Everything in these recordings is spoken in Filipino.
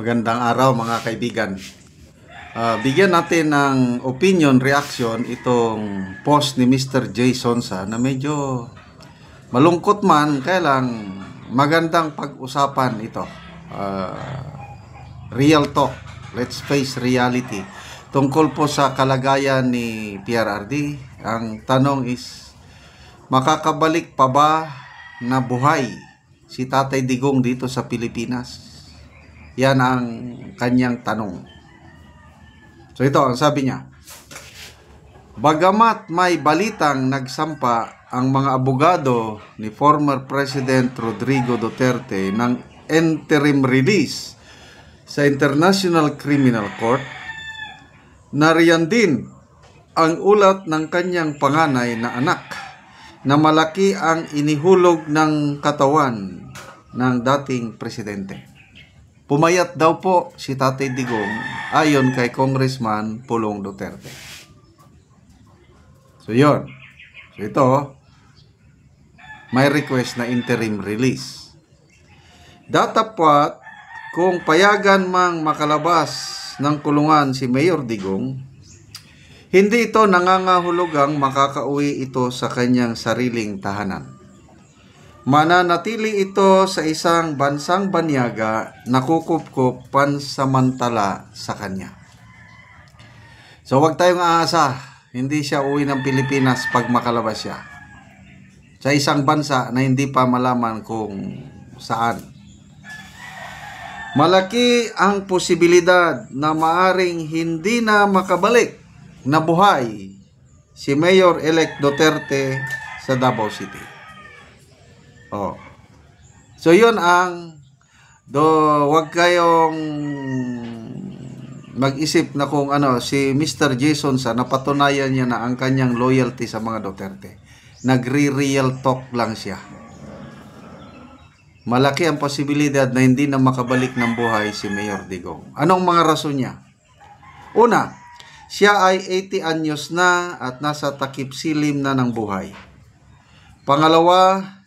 Magandang araw mga kaibigan. Bigyan natin ng opinion, reaction itong post ni Mr. Jason Sa na medyo malungkot man, kaya lang magandang pag-usapan ito. Real talk, let's face reality. Tungkol po sa kalagayan ni PRRD, ang tanong is, makakabalik pa ba na buhay si Tatay Digong dito sa Pilipinas? Yan ang kanyang tanong. So ito ang sabi niya. Bagamat may balitang nagsampa ang mga abogado ni former President Rodrigo Duterte ng interim release sa International Criminal Court, nariyan din ang ulat ng kanyang panganay na anak na malaki ang inihulog ng katawan ng dating presidente. Pumayat daw po si Tatay Digong ayon kay Congressman Pulong Duterte. So yun. So ito, may request na interim release. Datapwat kung payagan mang makalabas ng kulungan si Mayor Digong, hindi ito nangangahulugang makakauwi ito sa kanyang sariling tahanan. Mananatili ito sa isang bansang banyaga na kukupkup pansamantala sa kanya. So wag tayong aasa, hindi siya uwi ng Pilipinas pag makalabas siya sa isang bansa na hindi pa malaman kung saan. Malaki ang posibilidad na maaring hindi na makabalik na buhay si Mayor-elect Duterte sa Davao City. So yun ang wag kayong mag-isip na kung ano si Mr. Jason Sa napatunayan niya na ang kanyang loyalty sa mga Duterte. Nagre-real talk lang siya. Malaki ang posibilidad na hindi na makabalik ng buhay si Mayor Digong. Anong mga rason niya? Una, siya ay 80 anyos na at nasa takip silim na ng buhay. Pangalawa,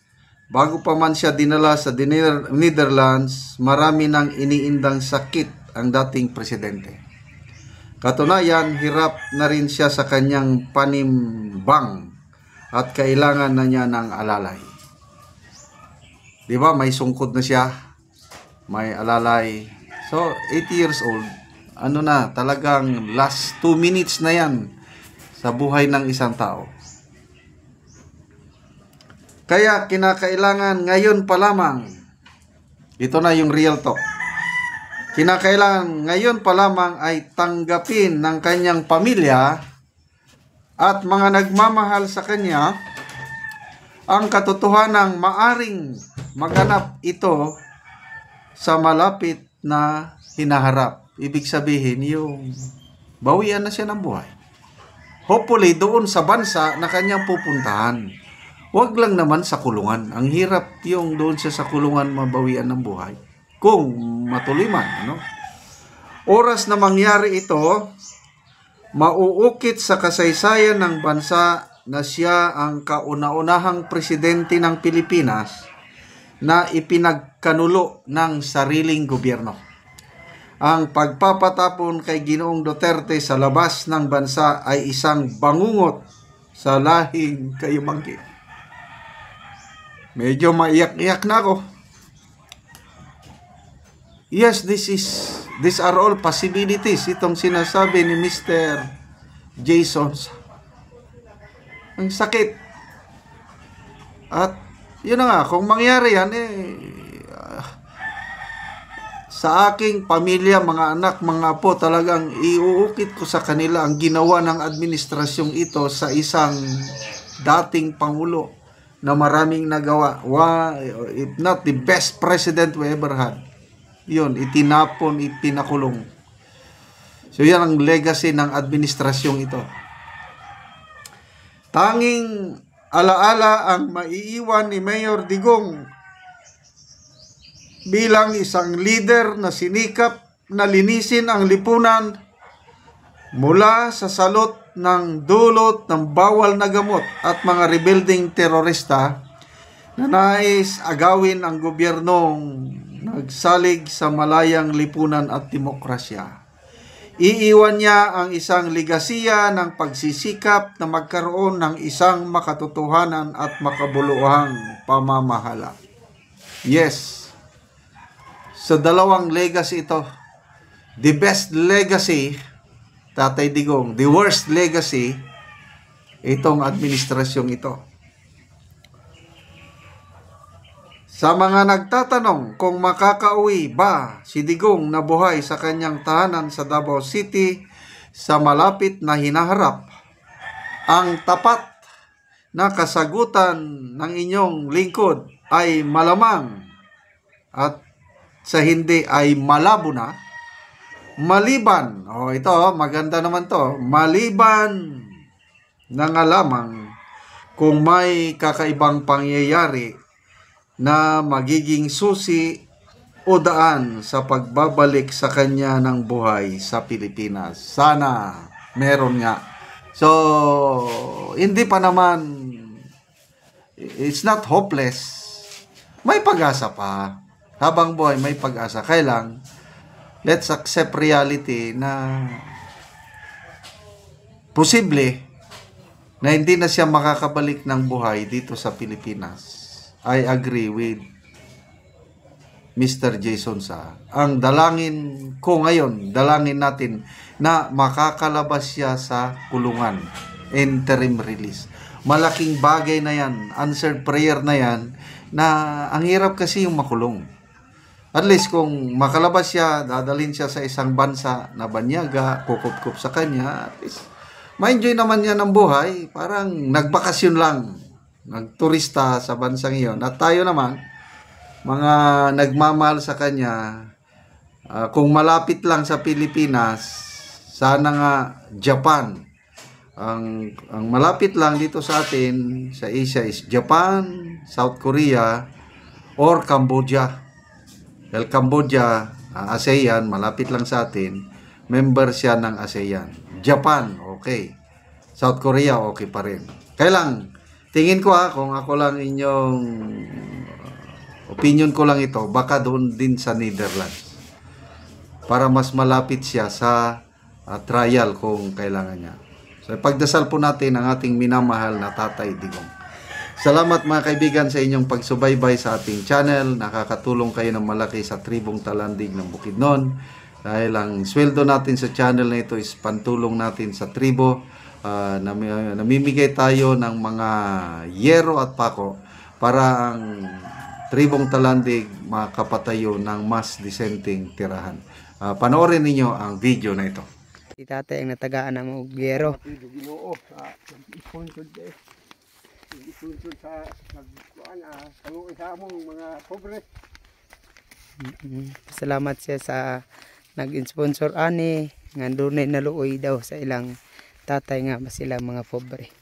bago pa man siya dinala sa Netherlands, marami nang iniindang sakit ang dating presidente. Katunayan, hirap na rin siya sa kanyang panimbang at kailangan na niya ng alalay. Diba, may sungkod na siya, may alalay. So, 80 years old, ano na, talagang last 2 minutes na yan sa buhay ng isang tao. Kaya kinakailangan ngayon pa lamang, ito na yung real talk, kinakailangan ngayon pa lamang ay tanggapin ng kanyang pamilya at mga nagmamahal sa kanya ang katotohanang maaring maganap ito sa malapit na hinaharap. Ibig sabihin yung bawian na siya ng buhay. Hopefully doon sa bansa na kanyang pupuntahan. Huwag lang naman sa kulungan. Ang hirap yung doon siya sa kulungan mabawian ng buhay. Kung matuloy man, ano? Oras na mangyari ito, mauukit sa kasaysayan ng bansa na siya ang kauna-unahang presidente ng Pilipinas na ipinagkanulo ng sariling gobyerno. Ang pagpapatapon kay Ginoong Duterte sa labas ng bansa ay isang bangungot sa lahing kayumanggi. Medyo maiyak-iyak na ako. Yes, these are all possibilities. Itong sinasabi ni Mr. Jason. Ang sakit. At yun na nga, kung mangyari yan, sa aking pamilya, mga anak, mga apo, talagang iuukit ko sa kanila ang ginawa ng administrasyong ito sa isang dating pangulo na maraming nagawa. If not the best president we ever had. Yun, itinapon, ipinakulong. So yan ang legacy ng administrasyong ito. Tanging alaala ang maiiwan ni Mayor Digong bilang isang leader na sinikap na linisin ang lipunan mula sa salot ng dulot ng bawal na gamot at mga rebuilding terorista na nais agawin ang gobyernong nagsalig sa malayang lipunan at demokrasya. Iiwan niya ang isang legasiya ng pagsisikap na magkaroon ng isang makatotohanan at makabuluhang pamamahala. Yes, sa dalawang legacy ito, the best legacy, Tatay Digong, the worst legacy, itong administrasyong ito. Sa mga nagtatanong kung makakauwi ba si Digong na buhay sa kanyang tahanan sa Davao City sa malapit na hinaharap, ang tapat na kasagutan ng inyong lingkod ay malamang at sa hindi ay malabo na, maliban, ito maganda naman to, maliban na nga lamang kung may kakaibang pangyayari na magiging susi o daan sa pagbabalik sa kanya ng buhay sa Pilipinas. Sana meron nga. So, hindi pa naman, it's not hopeless. May pag-asa pa. Habang buhay, may pag-asa. Kailang, let's accept reality na posible na hindi na siya makakabalik ng buhay dito sa Pilipinas. I agree with Mr. Jason Sa. Ang dalangin ko ngayon, dalangin natin na makakalabas siya sa kulungan. Interim release. Malaking bagay na yan, answered prayer na yan, na ang hirap kasi yung makulong. At least kung makalabas siya, dadalhin siya sa isang bansa na banyaga, kukup-kup sa kanya, at least ma-enjoy naman niya ng buhay, parang nagbakasyon lang, nagturista sa bansang iyon. At tayo naman, mga nagmamahal sa kanya, kung malapit lang sa Pilipinas, sana nga Japan. Ang malapit lang dito sa atin, sa Asia, is Japan, South Korea, or Cambodia. Dahil Cambodia, ASEAN, malapit lang sa atin, member siya ng ASEAN. Japan, okay. South Korea, okay pa rin. Kailang, tingin ko kung ako lang inyong opinion ko lang ito, baka doon din sa Netherlands. Para mas malapit siya sa trial kung kailangan niya. So, pagdasal po natin ang ating minamahal na Tatay Digong. Salamat mga kaibigan sa inyong pagsubaybay sa ating channel. Nakakatulong kayo ng malaki sa Tribong Talandig ng Bukidnon. Dahil ang sweldo natin sa channel na ito is pantulong natin sa tribo. Namimigay tayo ng mga yero at pako para ang Tribong Talandig makapatayo ng mas disenteng tirahan. Panoorin ninyo ang video na ito. Si tatay ang natagaan ng Ugero. Isusod sa kaluoy sa among mga pobre. Salamat siya sa nag-sponsor ani nga dunay naluoy daw sa ilang tatay nga sila mga pobre.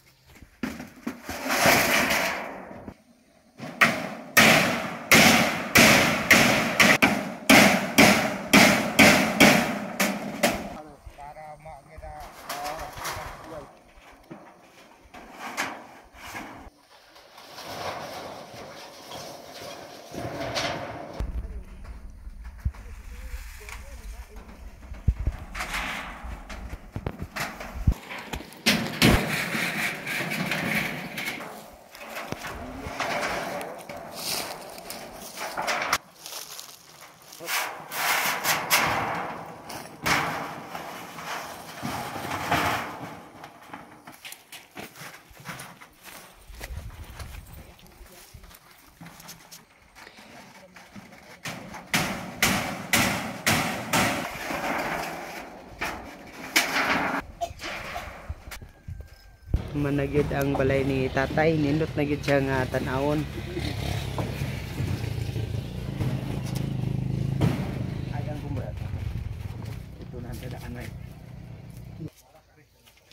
Managyod ang balay ni tatay, nindot na gyud siya nga tan-awon.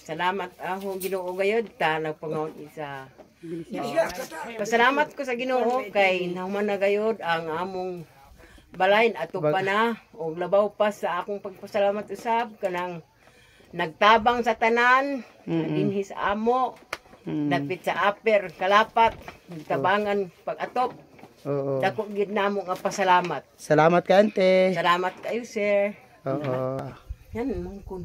Salamat ako Ginoo gayud ta nagpangaon isa. Pasalamat ko sa Ginoo kay nahuman na gayud ang among balay ato pa na og labaw pa sa akong pagpasalamat usab kanang nagtabang sa tanan, dinhi sa amo, dapit sa aper, kalapat, nagtabangan pag-atop. Oo. Dako gid namo nga pasalamat. Salamat ka, ante. Salamat kayo, sir. Oo. Yan mong kun.